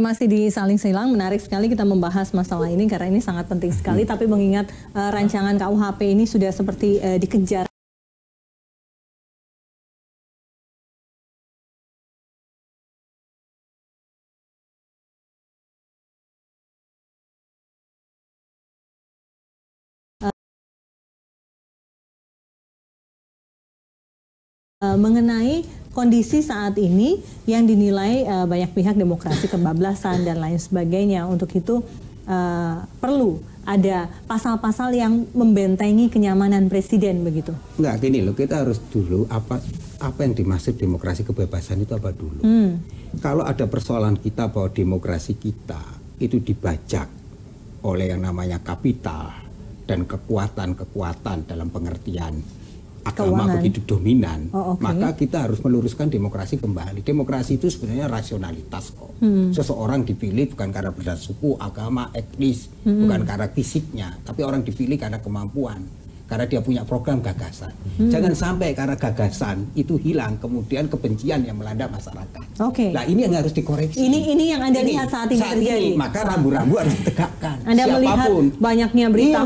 masih di Saling Silang, menarik sekali kita membahas masalah ini karena ini sangat penting sekali. Tapi mengingat rancangan KUHP ini sudah seperti dikejar. Mengenai kondisi saat ini yang dinilai banyak pihak demokrasi kebablasan dan lain sebagainya. Untuk itu perlu ada pasal-pasal yang membentengi kenyamanan presiden begitu. Enggak, gini loh, kita harus dulu apa yang dimaksud demokrasi kebebasan itu apa dulu. Kalau ada persoalan kita bahwa demokrasi kita itu dibajak oleh yang namanya kapital dan kekuatan-kekuatan dalam pengertian agama begitu dominan, maka kita harus meluruskan demokrasi kembali. Demokrasi itu sebenarnya rasionalitas kok. Seseorang dipilih bukan karena berdasar suku, agama, etnis, bukan karena fisiknya, tapi orang dipilih karena kemampuan, karena dia punya program gagasan. Jangan sampai karena gagasan itu hilang, kemudian kebencian yang melanda masyarakat. Nah, ini yang harus dikoreksi. Ini yang Anda lihat saat ini terjadi. Maka rambu-rambu harus ditegakkan. Anda melihat banyaknya berita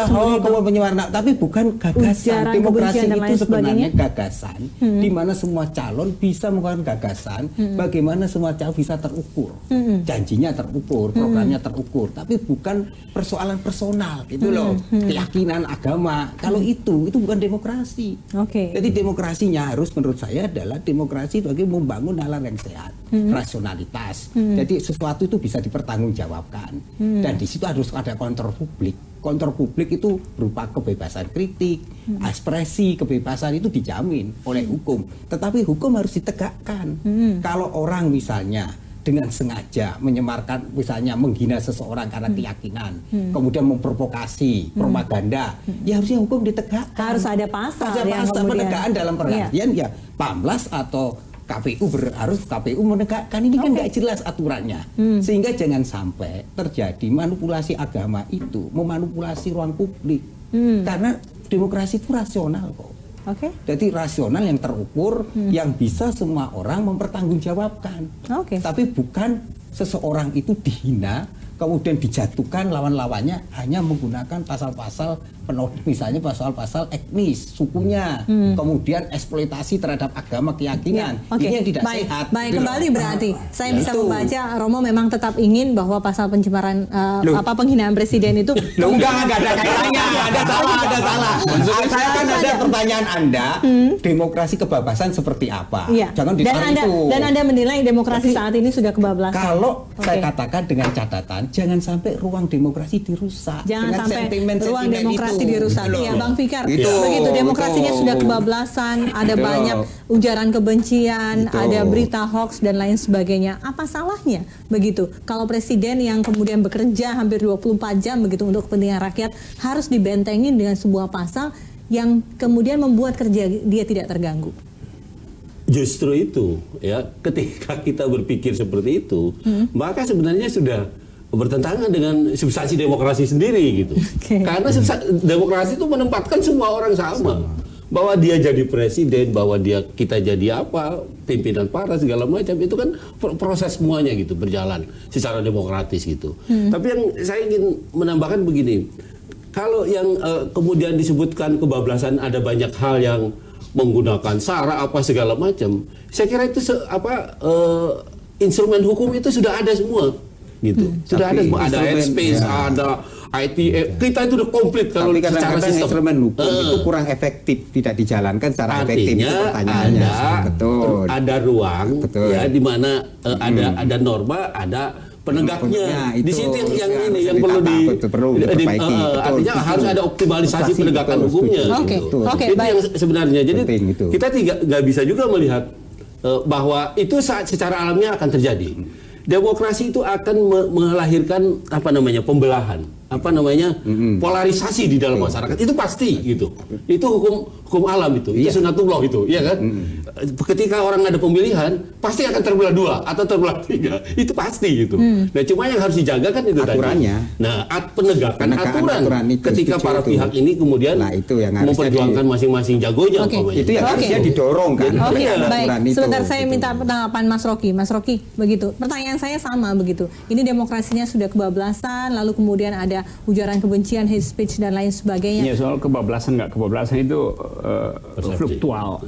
hoax, penyewarna, tapi bukan gagasan. Demokrasi itu sebenarnya gagasan, di mana semua calon bisa menggunakan gagasan, bagaimana semua calon bisa terukur, janjinya terukur, programnya terukur, tapi bukan persoalan personal, gitu loh, keyakinan agama. Kalau itu bukan demokrasi. Jadi demokrasinya harus menurut saya adalah demokrasi bagi membangun hal yang sehat, rasionalitas. Jadi sesuatu itu bisa dipertanggungjawabkan. Dan di situ harus ada kontrol publik. Kontrol publik itu berupa kebebasan kritik, ekspresi, kebebasan itu dijamin oleh hukum. Tetapi hukum harus ditegakkan. Kalau orang misalnya dengan sengaja menyemarkan, misalnya menghina seseorang karena keyakinan, kemudian memprovokasi, propaganda, ya harusnya hukum ditegakkan. Harus ada pasal yang kemudian penegakan dalam pengertian ya Pamlas atau KPU harus KPU menegakkan. Ini kan nggak jelas aturannya, sehingga jangan sampai terjadi manipulasi agama itu memanipulasi ruang publik, karena demokrasi itu rasional kok. Jadi rasional yang terukur, yang bisa semua orang mempertanggungjawabkan. Tapi bukan seseorang itu dihina, kemudian dijatuhkan lawan-lawannya hanya menggunakan pasal-pasal misalnya pasal-pasal etnis, sukunya, kemudian eksploitasi terhadap agama, keyakinan. Ini yang tidak sehat. Baik, kembali berarti saya bisa membaca Romo memang tetap ingin bahwa pasal pencemaran penghinaan presiden itu enggak ada kaitannya, ada salah. Saya kan ada pertanyaan Anda, demokrasi kebablasan seperti apa? Jangan ditarik itu. Dan Anda menilai demokrasi saat ini sudah kebablasan. Kalau saya katakan dengan catatan, jangan sampai ruang demokrasi dirusak. Jangan sampai ruang demokrasi dirusak. Ya, Bang Fikar. Begitu demokrasinya sudah kebablasan, ada banyak ujaran kebencian, ada berita hoax dan lain sebagainya. Apa salahnya begitu? Kalau presiden yang kemudian bekerja hampir 24 jam begitu untuk kepentingan rakyat harus dibentengin dengan sebuah pasal yang kemudian membuat kerja dia tidak terganggu. Justru itu ya, ketika kita berpikir seperti itu, maka sebenarnya sudah bertentangan dengan substansi demokrasi sendiri gitu. Karena demokrasi itu menempatkan semua orang sama. Bahwa dia jadi presiden, bahwa kita jadi apa, pimpinan partai segala macam, itu kan proses semuanya gitu berjalan secara demokratis gitu. Tapi yang saya ingin menambahkan begini, kalau yang kemudian disebutkan kebablasan ada banyak hal yang menggunakan SARA apa segala macam, saya kira itu instrumen hukum itu sudah ada semua. Gitu. Sudah ada semua, ada headspace, ada IT, kita itu udah komplit kalau secara sistem. Instrumen hukum itu kurang efektif, tidak dijalankan secara efektif. Pertanyaannya, ada ruang ya di mana ada norma, ada penegaknya. Di situ yang perlu diperbaiki. Artinya harus ada optimalisasi penegakan hukumnya. Itu yang sebenarnya. Jadi kita nggak bisa juga melihat bahwa itu secara alamiah akan terjadi. Demokrasi itu akan melahirkan pembelahan. polarisasi di dalam masyarakat itu pasti gitu. Itu hukum alam itu sunatullah itu, ya kan? Ketika orang ada pemilihan pasti akan terbelah 2 atau terbelah 3, itu pasti gitu. Nah, cuma yang harus dijaga kan itu aturannya. Tadi. Nah, penegakan aturan itu, ketika para pihak ini kemudian itu yang memperjuangkan masing-masing jagonya. Itu yang harusnya didorong kan. Baik. Sebentar saya minta tanggapan Mas Rocky. Mas Rocky, begitu. Pertanyaan saya sama begitu. Ini demokrasinya sudah kebablasan, lalu kemudian ada ujaran kebencian, hate speech dan lain sebagainya. Ya, soal kebablasan nggak kebablasan itu fluktual.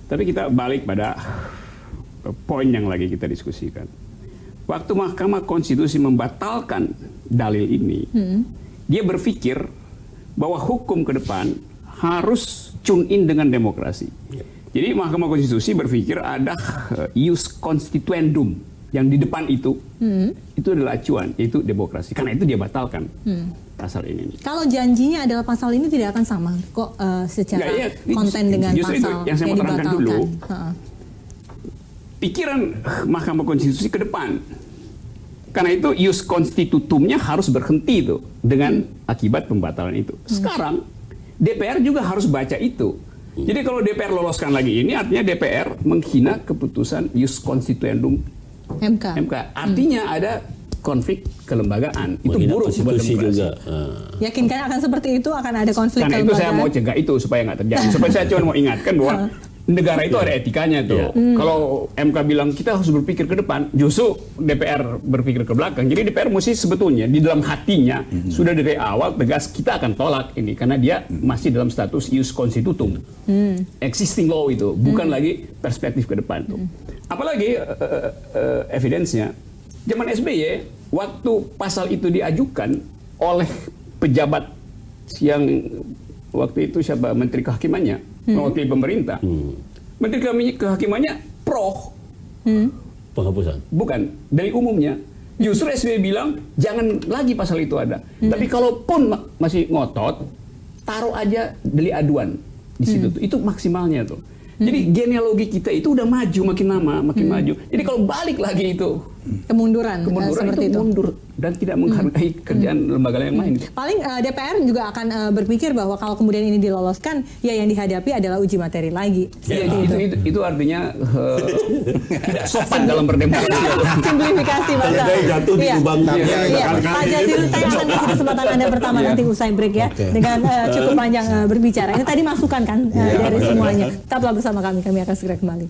Tapi kita balik pada poin yang lagi kita diskusikan. Waktu Mahkamah Konstitusi membatalkan dalil ini, dia berpikir bahwa hukum ke depan harus tune in dengan demokrasi. Jadi Mahkamah Konstitusi berpikir ada ius constituendum yang di depan itu adalah acuan, yaitu demokrasi. Karena itu dia batalkan pasal ini. Kalau janjinya adalah pasal ini tidak akan sama kok secara konten dengan pasal itu yang saya mau terangkan dulu. Pikiran Mahkamah Konstitusi ke depan. Karena itu ius constitutumnya harus berhenti itu dengan akibat pembatalan itu. Sekarang DPR juga harus baca itu. Jadi kalau DPR loloskan lagi ini, artinya DPR menghina keputusan ius constituendum MK. Artinya ada konflik kelembagaan. Itu buruk buat demokrasi. Yakinkan akan seperti itu, akan ada konflik kelembagaan. Karena itu saya mau cegah itu supaya nggak terjadi. Supaya saya cuma mau ingatkan bahwa negara itu ada etikanya tuh. Kalau MK bilang kita harus berpikir ke depan, justru DPR berpikir ke belakang. Jadi DPR mesti sebetulnya di dalam hatinya sudah dari awal tegas kita akan tolak ini karena dia masih dalam status ius constitutum, existing law itu, bukan lagi perspektif ke depan tuh. Apalagi evidence-nya, zaman SBY waktu pasal itu diajukan oleh pejabat yang waktu itu siapa menteri kehakimannya, mewakili pemerintah. Menteri kehakimannya pro penghapusan. Bukan, dari umumnya. Justru SBY bilang jangan lagi pasal itu ada. Tapi kalaupun masih ngotot, taruh aja delik aduan di situ tuh. Itu maksimalnya tuh. Jadi genealogi kita itu udah maju makin lama, makin maju. Jadi kalau balik lagi itu kemunduran seperti itu mundur dan tidak menghargai kerjaan lembaga yang lain. Paling DPR juga akan berpikir bahwa kalau kemudian ini diloloskan, ya yang dihadapi adalah uji materi lagi. Ya, itu artinya tidak sopan dalam berdemokrasi. Simplifikasi masa. Jatuh di lubang. Pak Jazil, saya akan kasih kesempatan Anda pertama nanti usai break ya, dengan cukup panjang berbicara. Ini tadi masukan kan dari semuanya. Tetaplah bersama kami akan segera kembali.